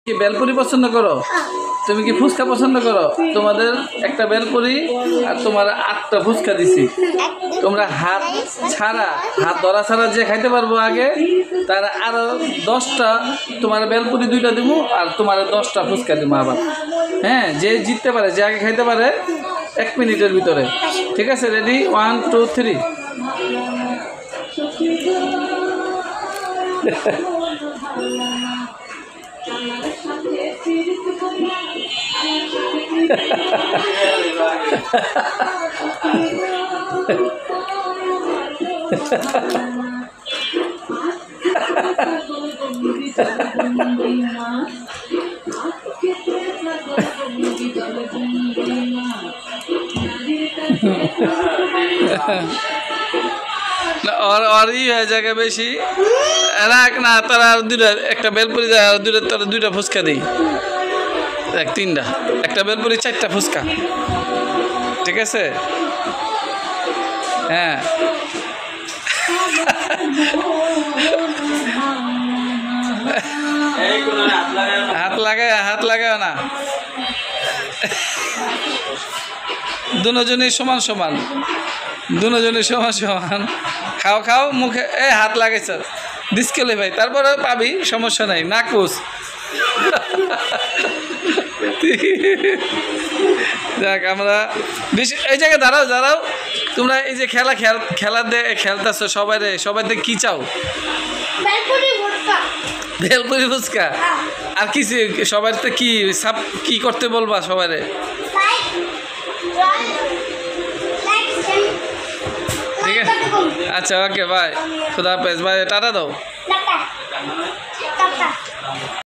কি বেলপুরি পছন্দ করো? তুমি কি ফুচকা পছন্দ করো? তোমাদের একটা বেলপুরি আর তোমার 8টা ফুচকা দিছি। তোমরা হাত ধরা ছাড়া যে খাইতে পারবো আগে তারা আরো 10টা তোমার বেলপুরি 2টা দিব আর তোমার 10টা ফুচকা দিব আবার। হ্যাঁ, যে জিততে পারে, যে আগে খাইতে পারে 1 মিনিটের ভিতরে। ঠিক আছে, রেডি? 1 2 3। और ই হয়ে জায়গা বেশি রাখ না, তারা আর 2টা, একটা বেলপুরি দেয় আর 2টা ফুচকা দিই। 3টা, একটা বেলপুরি 4টা ফুচকা। ঠিক আছে? হ্যাঁ। হাত লাগাও না, দুজনই সমান সমান, দুজনই সমান সমান। খাও মুখে হাত লাগাইছ ডিসকেলে ভাই, তারপরে পাবি, সমস্যা নাই। নাকুস যাক, আমরা বেশি এই জায়গায় দাঁড়াও। তোমরা এই যে খেলতেছো সবাই কি চাও? বেলপুরি ফুচকা আর কি সবাই কি করতে বলবা সবাই? ঠিক আছে, আচ্ছা, ওকে, বাই, খুদা হাফেজ, বাই, টাটা দাও।